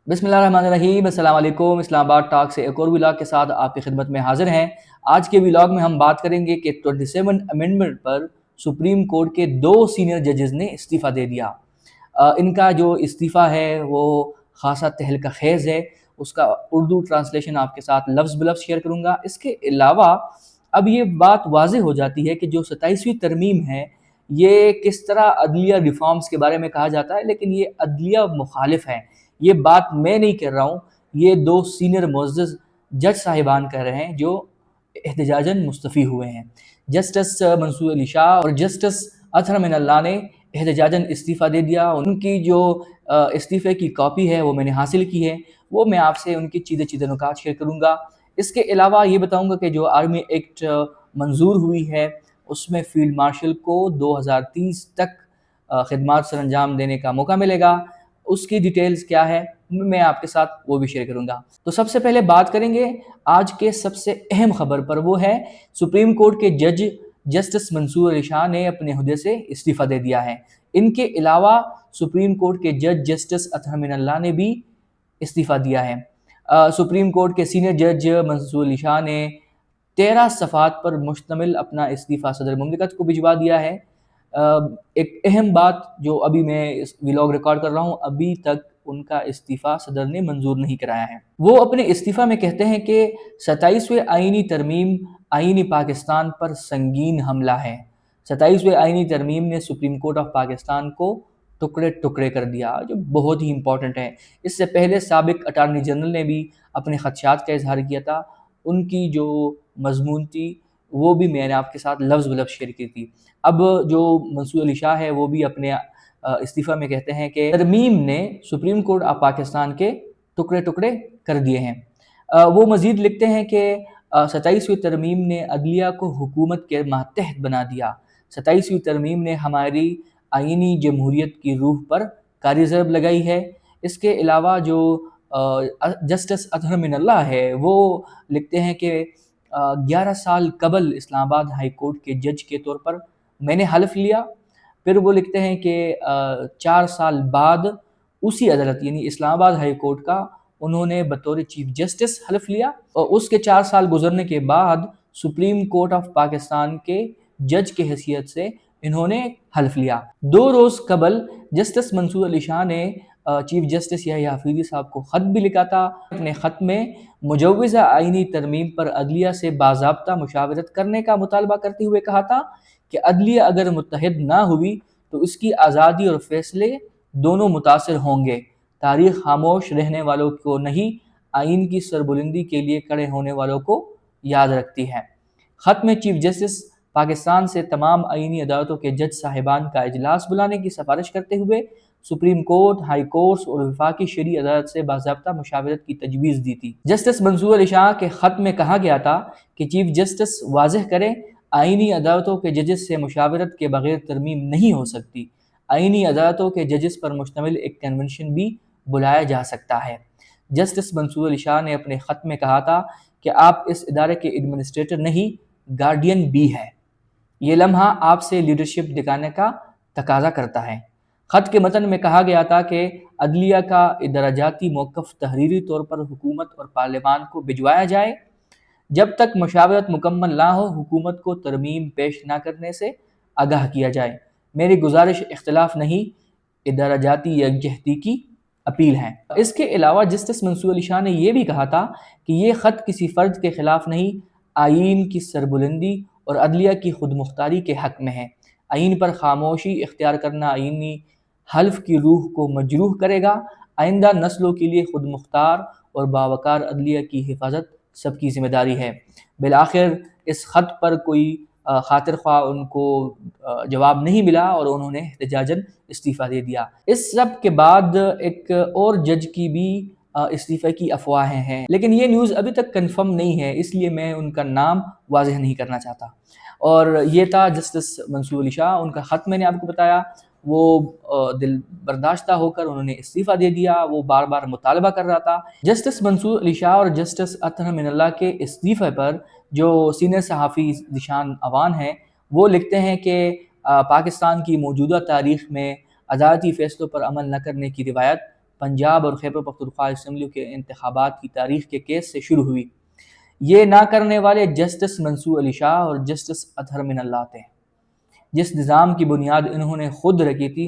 बिस्मिल्लाहिर्रहमानिर्रहीम, अस्सलाम वालेकुम। इस्लामाबाद टॉक से एक और व्लॉग के साथ आपकी खिदमत में हाजिर हैं। आज के व्लॉग में हम बात करेंगे कि 27 अमेंडमेंट पर सुप्रीम कोर्ट के 2 सीनियर जजेस ने इस्तीफ़ा दे दिया। इनका जो इस्तीफ़ा है वो खासा तहलका खेज़ है। उसका उर्दू ट्रांसलेशन आपके साथ लफ्ज़ बलफ्ज़ शेयर करूँगा। इसके अलावा अब ये बात वाज़ेह हो जाती है कि जो 27वीं तरमीम है, ये किस तरह अदलिया रिफॉर्म्स के बारे में कहा जाता है, लेकिन ये अदलिया मुखालिफ है। ये बात मैं नहीं कर रहा हूँ, ये 2 सीनियर मुअज़्ज़ज़ जज साहिबान कह रहे हैं जो एहतजाजन मुस्तफ़ी हुए हैं। जस्टिस मंसूर अली शाह और जस्टिस अतहर मिनल्लाह ने एहतजाजन इस्तीफ़ा दे दिया। उनकी जो इस्तीफ़े की कॉपी है वो मैंने हासिल की है, वो मैं आपसे उनकी चीज़े नुकात शेयर करूँगा। इसके अलावा ये बताऊँगा कि जो आर्मी एक्ट मंजूर हुई है, उसमें फ़ील्ड मार्शल को 2030 तक खिदमात सर अंजाम देने का मौका मिलेगा। उसकी डिटेल्स क्या है मैं आपके साथ वो भी शेयर करूंगा। तो सबसे पहले बात करेंगे आज के सबसे अहम खबर पर, वो है सुप्रीम कोर्ट के जज जस्टिस मंसूर अली शाह ने अपने हुदे से इस्तीफ़ा दे दिया है। इनके अलावा सुप्रीम कोर्ट के जज जस्टिस अतहर मिनल्लाह ने भी इस्तीफ़ा दिया है। सुप्रीम कोर्ट के सीनियर जज मंसूर अली शाह ने 13 सफ़ात पर मुश्तमिल अपना इस्तीफ़ा सदर मुमलिकत को भिजवा दिया है। एक अहम बात जो अभी मैं इस व्लॉग रिकॉर्ड कर रहा हूँ, अभी तक उनका इस्तीफ़ा सदर ने मंजूर नहीं कराया है। वो अपने इस्तीफ़ा में कहते हैं कि 27वें आईनी तरमीम आईनी पाकिस्तान पर संगीन हमला है। 27वें आईनी तरमीम ने सुप्रीम कोर्ट ऑफ पाकिस्तान को टुकड़े टुकड़े कर दिया, जो बहुत ही इंपॉर्टेंट है। इससे पहले साबिक अटारनी जनरल ने भी अपने खदशात का इजहार किया था। उनकी जो मजमून थी वो भी मैंने आपके साथ लफ्ज़ बलफ्ज़ शेयर की थी। अब जो मंसूर अली शाह है वो भी अपने इस्तीफ़ा में कहते हैं कि तरमीम ने सुप्रीम कोर्ट ऑफ पाकिस्तान के टुकड़े टुकड़े कर दिए हैं। वो मज़ीद लिखते हैं कि 27वीं तरमीम ने अदलिया को हुकूमत के मातहत बना दिया। 27वीं तरमीम ने हमारी आइनी जमहूरियत की रूह पर कारी ज़रब लगाई है। इसके अलावा जो जस्टिस अतहर मिनल्लाह है वो लिखते हैं कि 11 साल कबल इस्लामाबाद हाई कोर्ट के जज के तौर पर मैंने हल्फ लिया। फिर वो लिखते हैं कि 4 साल बाद उसी अदालत यानी इस्लामाबाद हाई कोर्ट का उन्होंने बतौर चीफ जस्टिस हल्फ लिया, और उसके 4 साल गुजरने के बाद सुप्रीम कोर्ट ऑफ पाकिस्तान के जज के हैसियत से इन्होंने हल्फ लिया। 2 रोज़ कबल जस्टिस मंसूर अली शाह ने चीफ जस्टिस याहिया अफरीदी साहब को ख़त भी लिखा था। अपने ख़त में मुजव्वज़ा आइनी तरमीम पर अदलिया से बाज़ाब्ता मुशावरत करने का मुतालबा करते हुए कहा था कि अदलिया अगर मुत्तहिद ना हुई तो इसकी आज़ादी और फैसले दोनों मुतासर होंगे। तारीख़ खामोश रहने वालों को नहीं, आइन की सरबुलंदी के लिए खड़े होने वालों को याद रखती है। ख़त में चीफ जस्टिस पाकिस्तान से तमाम आइनी अदालतों के जज साहिबान का इजलास बुलाने की सिफारिश करते हुए सुप्रीम कोर्ट, हाई कोर्ट्स और वफाकी शरी अदालत से बाज़ाब्ता मुशावरत की तजवीज़ दी थी। जस्टिस मंसूर अली शाह के ख़त में कहा गया था कि चीफ जस्टिस वाज़ेह करें, आइनी अदालतों के जजेस से मुशावरत के बगैर तरमीम नहीं हो सकती। आइनी अदालतों के जजेस पर मुश्तमिल एक कन्वेंशन भी बुलाया जा सकता है। जस्टिस मंसूर अली शाह ने अपने ख़त में कहा था कि आप इस इदारे के एडमिनिस्ट्रेटर नहीं, गार्डियन भी है। ये लम्हा आपसे लीडरशिप दिखाने का तकाजा करता है। ख़त के मतन में कहा गया था कि अदलिया का दराजाती मौक़िफ़ तहरीरी तौर पर हुकूमत और पार्लियामान को भिजवाया जाए। जब तक मुशावरत मुकम्मल ना हो, हुकूमत को तरमीम पेश ना करने से आगाह किया जाए। मेरी गुजारिश इख्तिलाफ नहीं, दराजाती यकजहती की अपील है। इसके अलावा जस्टिस मंसूर अली शाह ने यह भी कहा था कि ये ख़त किसी फ़र्द के ख़िलाफ़ नहीं, आइन की सरबुलंदी और अदलिया की खुद मुख्तारी के हक़ में है। आइन पर खामोशी इख्तियार करना आइनी हल्फ की रूह को मजरूह करेगा। आइंदा नस्लों के लिए खुद मुख्तार और बावकार अदलिया की हिफाजत सबकी ज़िम्मेदारी है। बिलाखिर इस ख़त पर कोई खातिर ख्वाह उनको जवाब नहीं मिला और उन्होंने एहतजाजन इस्तीफ़ा दे दिया। इस सब के बाद एक और जज की भी इस्तीफ़े की अफवाहें हैं, लेकिन ये न्यूज़ अभी तक कंफर्म नहीं है, इसलिए मैं उनका नाम वाज़ेह नहीं करना चाहता। और ये था जस्टिस मंसूर अली शाह। उनका ख़त मैंने आपको बताया, वो दिल बर्दाश्ता होकर उन्होंने इस्तीफ़ा दे दिया। वो बार बार मुतालबा कर रहा था। जस्टिस मंसूर अली शाह और जस्टिस अतहर मिनल्लाह के इस्तीफ़े पर जो सीनियर सहाफ़ी ज़ीशान अवान हैं वो लिखते हैं कि पाकिस्तान की मौजूदा तारीख़ में अदालती फ़ैसलों पर अमल न करने की रिवायत पंजाब और खैबर पख्तूनख्वा असम्बली के इंतखाबात की तारीख के केस से शुरू हुई। ये ना करने वाले जस्टिस मंसूर अली शाह और जस्टिस अतहर मिनल्लाह थे। जिस निज़ाम की बुनियाद इन्होंने खुद रखी थी,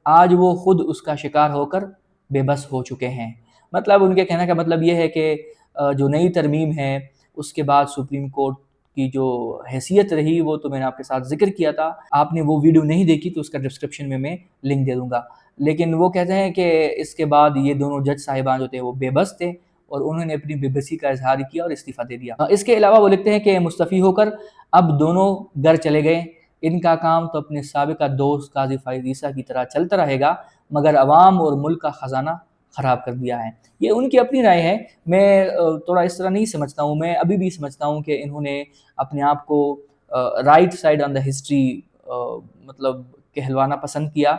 आज वो खुद उसका शिकार होकर बेबस हो चुके हैं। मतलब उनके कहने का मतलब ये है कि जो नई तरमीम है उसके बाद सुप्रीम कोर्ट की जो हैसियत रही वो तो मैंने आपके साथ जिक्र किया था। आपने वो वीडियो नहीं देखी तो उसका डिस्क्रिप्शन में मैं लिंक दे दूंगा। लेकिन वो कहते हैं कि इसके बाद ये दोनों जज साहिबान जो थे वो बेबस थे और उन्होंने अपनी बेबसी का इजहार किया और इस्तीफ़ा दे दिया। इसके अलावा वो लिखते हैं कि मुस्तफ़ी होकर अब दोनों घर चले गए। इनका काम तो अपने साबिका दोस्त काजी फ़ाइज़ ईसा की तरह चलता रहेगा, मगर अवाम और मुल्क का ख़जाना ख़राब कर दिया है। ये उनकी अपनी राय है। मैं थोड़ा इस तरह नहीं समझता हूँ। मैं अभी भी समझता हूँ कि इन्होंने अपने आप को right side on the history मतलब कहलवाना पसंद किया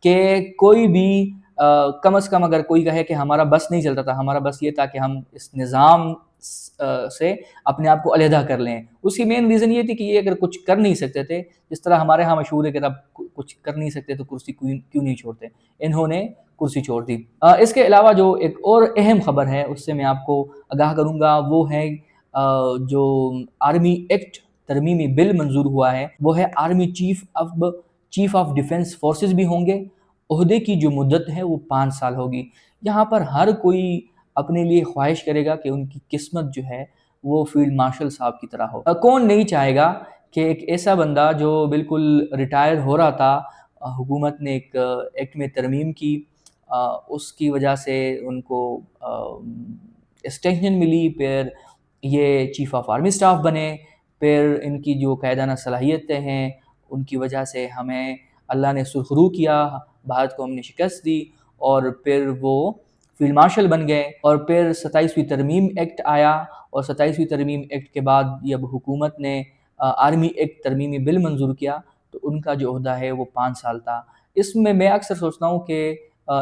कि कोई भी कम अज़ कम अगर कोई कहे कि हमारा बस नहीं चलता था, हमारा बस ये था कि हम इस निज़ाम से अपने आप को अलहदा कर लें। उसकी मेन रीज़न ये थी कि ये अगर कुछ कर नहीं सकते थे, जिस तरह हमारे यहाँ मशहूर है कि अब कुछ कर नहीं सकते तो कुर्सी क्यों नहीं छोड़ते, इन्होंने कुर्सी छोड़ दी। इसके अलावा जो एक और अहम खबर है उससे मैं आपको आगाह करूँगा, वो है जो आर्मी एक्ट तरमीमी बिल मंजूर हुआ है, वो है army chief of defence forces भी होंगे। ओहदे की जो मुद्दत है वो 5 साल होगी। यहाँ पर हर कोई अपने लिए ख्वाहिश करेगा कि उनकी किस्मत जो है वो फील्ड मार्शल साहब की तरह हो। कौन नहीं चाहेगा कि एक ऐसा बंदा जो बिल्कुल रिटायर हो रहा था, हुकूमत ने एक एक्ट में तरमीम की, उसकी वजह से उनको एक्सटेंशन मिली, फिर ये चीफ ऑफ आर्मी स्टाफ बने, फिर इनकी जो कायदाना सलाहियतें हैं उनकी वजह से हमें अल्लाह ने सुरखरू किया, भारत को हमने शिकस्त दी और फिर वो फील्ड मार्शल बन गए। और फिर 27वीं तरमीम एक्ट आया और 27वीं तरमीम एक्ट के बाद जब हुकूमत ने आर्मी एक्ट तरमीमी बिल मंजूर किया तो उनका जो ओहदा है वो 5 साल था। इसमें मैं अक्सर सोचता हूँ कि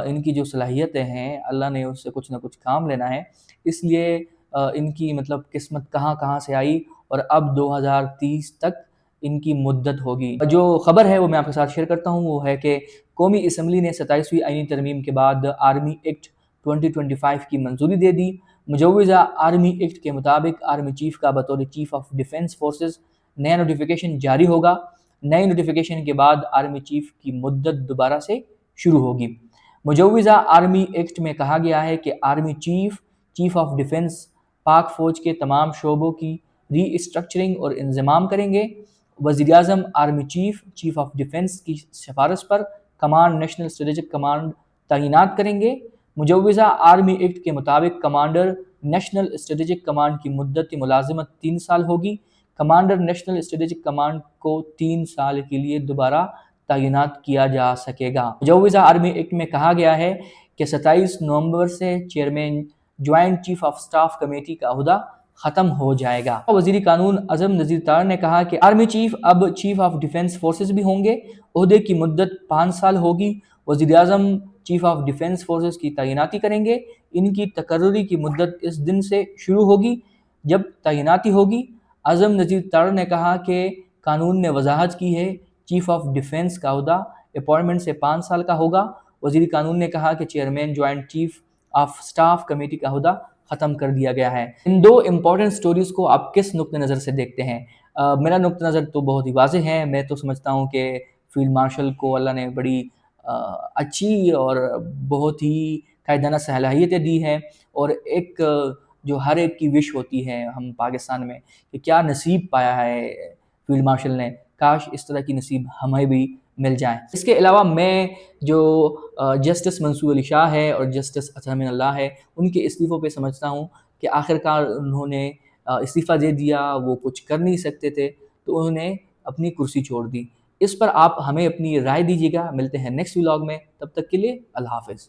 इनकी जो सलाहियतें हैं अल्लाह ने उससे कुछ ना कुछ काम लेना है, इसलिए इनकी मतलब किस्मत कहाँ कहाँ से आई और अब 2030 तक इनकी मुद्दत होगी। जो खबर है वो मैं आपके साथ शेयर करता हूँ, वो है कि कौमी असम्बली ने 27वीं आईनी तरमीम के बाद आर्मी एक्ट 2025 की मंजूरी दे दी। मुजव्वज़ा आर्मी एक्ट के मुताबिक आर्मी चीफ का बतौर चीफ ऑफ डिफेंस फोर्सेस नया नोटिफिकेशन जारी होगा। नए नोटिफिकेशन के बाद आर्मी चीफ की मुद्दत दोबारा से शुरू होगी। मुजव्वज़ा आर्मी एक्ट में कहा गया है कि आर्मी चीफ ऑफ डिफेंस पाक फ़ौज के तमाम शोबों की रीस्ट्रक्चरिंग और इंजमाम करेंगे। वज़ीर-ए-आज़म आर्मी चीफ ऑफ डिफेंस की सिफारिश पर कमांड नेशनल स्ट्रेटेजिक कमांड तैनात करेंगे। मुजव्वज़ा आर्मी एक्ट के मुताबिक कमांडर नेशनल स्ट्रेटेजिक कमांड की मुद्दत मुलाजमत 3 साल होगी। कमांडर नेशनल स्ट्रेटेजिक कमांड को 3 साल के लिए दोबारा तैनात किया जा सकेगा। मुजव्वज़ा आर्मी एक्ट में कहा गया है कि 27 नवंबर से chairman joint chief of staff committee का ओहदा ख़त्म हो जाएगा। वज़ीर कानून अज़म नज़ीर तार ने कहा कि आर्मी चीफ अब चीफ ऑफ डिफेंस फोर्सेस भी होंगे। ओहदे की मुद्दत 5 साल होगी। वज़ीर-ए-आज़म चीफ ऑफ डिफेंस फोर्सेस की तैनाती करेंगे। इनकी तकर्रुरी की मुद्दत इस दिन से शुरू होगी जब तैनाती होगी। अज़म नज़ीर तार ने कहा कि कानून ने वजाहत की है चीफ ऑफ डिफेंस का ओहदा अपॉइंटमेंट से 5 साल का होगा। वज़ीर कानून ने कहा कि chairman joint chief of staff committee का ओहदा ख़त्म कर दिया गया है। इन दो इम्पॉर्टेंट स्टोरीज़ को आप किस नुक्ते नज़र से देखते हैं? मेरा नुक्ता नज़र तो बहुत ही वाज़ेह है। मैं तो समझता हूँ कि फील्ड मार्शल को अल्लाह ने बड़ी अच्छी और बहुत ही कायदाना सलाहियतें दी हैं और एक जो हर एक की विश होती है हम पाकिस्तान में कि क्या नसीब पाया है फील्ड मार्शल ने, काश इस तरह की नसीब हमें भी मिल जाए। इसके अलावा मैं जो जस्टिस मंसूर अली शाह है और जस्टिस अतहर मिनल्लाह है उनके इस्तीफ़ों पे समझता हूँ कि आखिरकार उन्होंने इस्तीफ़ा दे दिया, वो कुछ कर नहीं सकते थे तो उन्होंने अपनी कुर्सी छोड़ दी। इस पर आप हमें अपनी राय दीजिएगा। मिलते हैं नेक्स्ट व्लॉग में, तब तक के लिए अल्लाह हाफ़िज़।